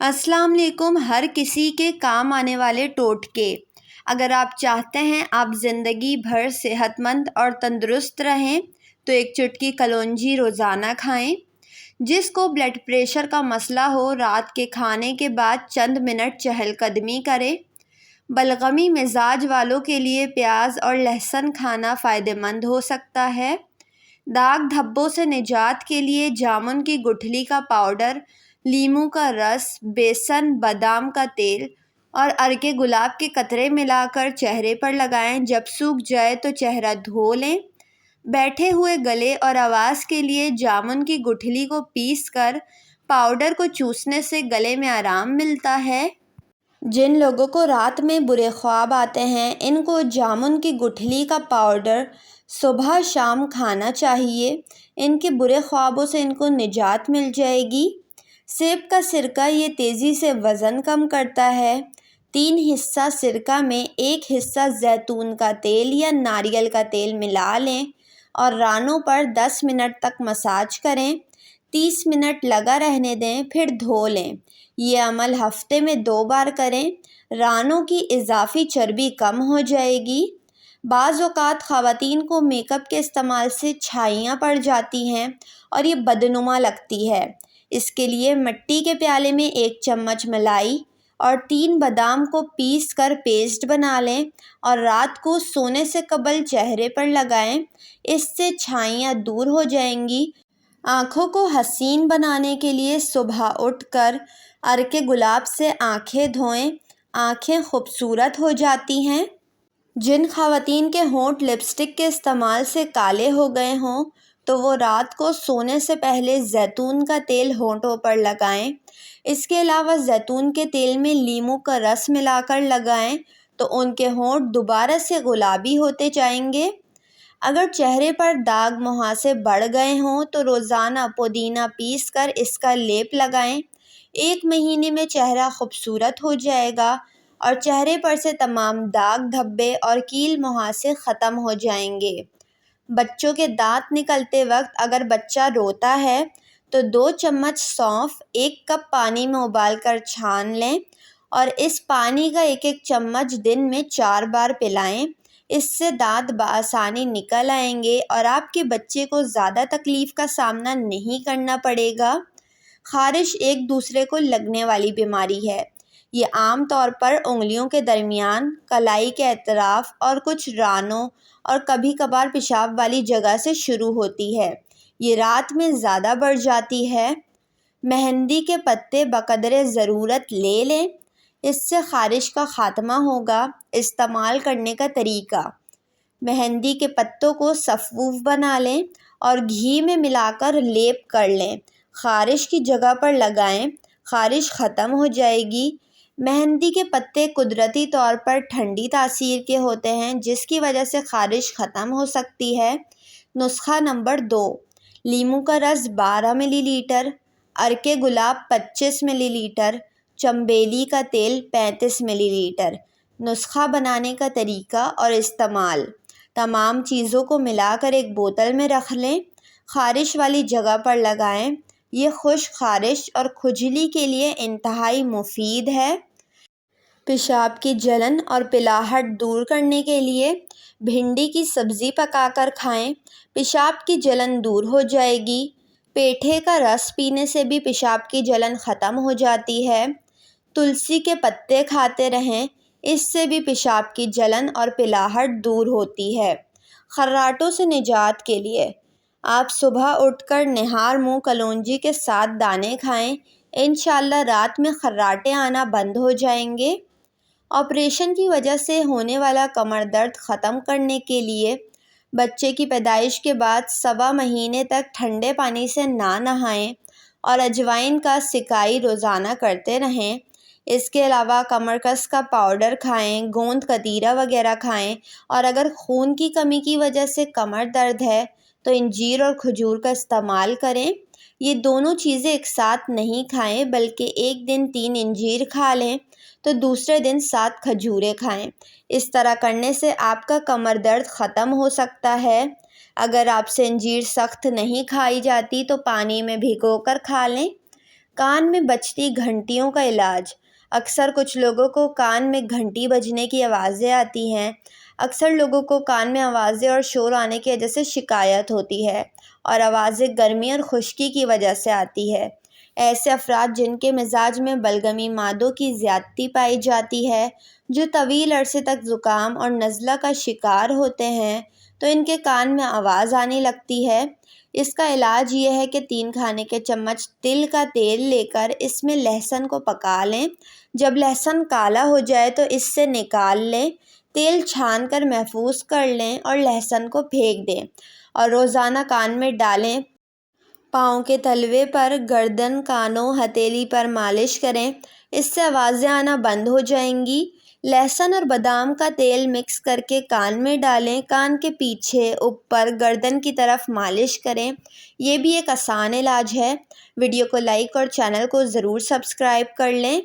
السلام علیکم۔ ہر کسی کے کام آنے والے ٹوٹکے۔ اگر آپ چاہتے ہیں آپ زندگی بھر صحت مند اور تندرست رہیں تو ایک چٹکی کلونجی روزانہ کھائیں۔ جس کو بلڈ پریشر کا مسئلہ ہو، رات کے کھانے کے بعد چند منٹ چہل قدمی کریں۔ بلغمی مزاج والوں کے لیے پیاز اور لہسن کھانا فائدہ مند ہو سکتا ہے۔ داغ دھبوں سے نجات کے لیے جامن کی گٹھلی کا پاؤڈر، لیموں کا رس، بیسن، بادام کا تیل اور عرق گلاب کے قطرے ملا کر چہرے پر لگائیں۔ جب سوکھ جائے تو چہرہ دھو لیں۔ بیٹھے ہوئے گلے اور آواز کے لیے جامن کی گٹھلی کو پیس کر پاؤڈر کو چوسنے سے گلے میں آرام ملتا ہے۔ جن لوگوں کو رات میں برے خواب آتے ہیں، ان کو جامن کی گٹھلی کا پاؤڈر صبح شام کھانا چاہیے۔ ان کے برے خوابوں سے ان کو نجات مل جائے گی۔ سیب کا سرکہ یہ تیزی سے وزن کم کرتا ہے۔ 3 حصہ سرکہ میں 1 حصہ زیتون کا تیل یا ناریل کا تیل ملا لیں اور رانوں پر 10 منٹ تک مساج کریں۔ 30 منٹ لگا رہنے دیں، پھر دھو لیں۔ یہ عمل ہفتے میں 2 بار کریں۔ رانوں کی اضافی چربی کم ہو جائے گی۔ بعض اوقات خواتین کو میک اپ کے استعمال سے چھائیاں پڑ جاتی ہیں اور یہ بدنما لگتی ہے۔ اس کے لیے مٹی کے پیالے میں 1 چمچ ملائی اور 3 بادام کو پیس کر پیسٹ بنا لیں اور رات کو سونے سے قبل چہرے پر لگائیں۔ اس سے چھائیاں دور ہو جائیں گی۔ آنکھوں کو حسین بنانے کے لیے صبح اٹھ کر عرق گلاب سے آنکھیں دھوئیں۔ آنکھیں خوبصورت ہو جاتی ہیں۔ جن خواتین کے ہونٹ لپسٹک کے استعمال سے کالے ہو گئے ہوں تو وہ رات کو سونے سے پہلے زیتون کا تیل ہونٹوں پر لگائیں۔ اس کے علاوہ زیتون کے تیل میں لیموں کا رس ملا کر لگائیں تو ان کے ہونٹ دوبارہ سے گلابی ہوتے جائیں گے۔ اگر چہرے پر داغ مہاسے بڑھ گئے ہوں تو روزانہ پودینہ پیس کر اس کا لیپ لگائیں۔ 1 مہینے میں چہرہ خوبصورت ہو جائے گا اور چہرے پر سے تمام داغ دھبے اور کیل مہاسے ختم ہو جائیں گے۔ بچوں کے دانت نکلتے وقت اگر بچہ روتا ہے تو 2 چمچ سونف 1 کپ پانی میں ابال کر چھان لیں اور اس پانی کا 1 چمچ دن میں 4 بار پلائیں۔ اس سے دانت بآسانی نکل آئیں گے اور آپ کے بچے کو زیادہ تکلیف کا سامنا نہیں کرنا پڑے گا۔ خارش ایک دوسرے کو لگنے والی بیماری ہے۔ یہ عام طور پر انگلیوں کے درمیان، کلائی کے اطراف اور کچھ رانوں اور کبھی کبھار پیشاب والی جگہ سے شروع ہوتی ہے۔ یہ رات میں زیادہ بڑھ جاتی ہے۔ مہندی کے پتے بقدر ضرورت لے لیں۔ اس سے خارش کا خاتمہ ہوگا۔ استعمال کرنے کا طریقہ: مہندی کے پتوں کو صفوف بنا لیں اور گھی میں ملا کر لیپ کر لیں۔ خارش کی جگہ پر لگائیں۔ خارش ختم ہو جائے گی۔ مہندی کے پتے قدرتی طور پر ٹھنڈی تاثیر کے ہوتے ہیں جس کی وجہ سے خارش ختم ہو سکتی ہے۔ نسخہ نمبر 2: لیموں کا رس 12 ملی لیٹر، عرق گلاب 25 ملی لیٹر، چنبیلی کا تیل 35 ملی لیٹر۔ نسخہ بنانے کا طریقہ اور استعمال: تمام چیزوں کو ملا کر ایک بوتل میں رکھ لیں۔ خارش والی جگہ پر لگائیں۔ یہ خشک خارش اور کھجلی کے لیے انتہائی مفید ہے۔ پیشاب کی جلن اور پلاہٹ دور کرنے کے لیے بھنڈی کی سبزی پکا کر کھائیں۔ پیشاب کی جلن دور ہو جائے گی۔ پیٹھے کا رس پینے سے بھی پیشاب کی جلن ختم ہو جاتی ہے۔ تلسی کے پتے کھاتے رہیں، اس سے بھی پیشاب کی جلن اور پلاہٹ دور ہوتی ہے۔ خراٹوں سے نجات کے لیے آپ صبح اٹھ کر نہار منہ کلونجی کے 7 دانے کھائیں۔ انشاءاللہ رات میں خراٹے آنا بند ہو جائیں گے۔ آپریشن کی وجہ سے ہونے والا کمر درد ختم کرنے کے لیے بچے کی پیدائش کے بعد 1.25 مہینے تک ٹھنڈے پانی سے نہ نہائیں اور اجوائن کا سکائی روزانہ کرتے رہیں۔ اس کے علاوہ کمر کس کا پاؤڈر کھائیں، گوند کتیرہ وغیرہ کھائیں اور اگر خون کی کمی کی وجہ سے کمر درد ہے تو انجیر اور کھجور کا استعمال کریں۔ یہ دونوں چیزیں ایک ساتھ نہیں کھائیں بلکہ ایک دن 3 انجیر کھا لیں تو دوسرے دن 7 کھجوریں کھائیں۔ اس طرح کرنے سے آپ کا کمر درد ختم ہو سکتا ہے۔ اگر آپ سے انجیر سخت نہیں کھائی جاتی تو پانی میں بھگو کر کھا لیں۔ کان میں بجتی گھنٹیوں کا علاج۔ اکثر کچھ لوگوں کو کان میں گھنٹی بجنے کی آوازیں آتی ہیں۔ اکثر لوگوں کو کان میں آوازیں اور شور آنے کی وجہ سے شکایت ہوتی ہے، اور آوازیں گرمی اور خشکی کی وجہ سے آتی ہے۔ ایسے افراد جن کے مزاج میں بلغمی مادوں کی زیادتی پائی جاتی ہے، جو طویل عرصے تک زکام اور نزلہ کا شکار ہوتے ہیں، تو ان کے کان میں آواز آنے لگتی ہے۔ اس کا علاج یہ ہے کہ 3 کھانے کے چمچ تل کا تیل لے کر اس میں لہسن کو پکا لیں۔ جب لہسن کالا ہو جائے تو اس سے نکال لیں، تیل چھان کر محفوظ کر لیں اور لہسن کو پھینک دیں، اور روزانہ کان میں ڈالیں۔ پاؤں کے تلوے پر، گردن، کانوں، ہتھیلی پر مالش کریں، اس سے آوازیں آنا بند ہو جائیں گی۔ لہسن اور بادام کا تیل مکس کرکے کان میں ڈالیں، کان کے پیچھے، اوپر، گردن کی طرف مالش کریں۔ یہ بھی ایک آسان علاج ہے۔ ویڈیو کو لائک اور چینل کو ضرور سبسکرائب کر لیں۔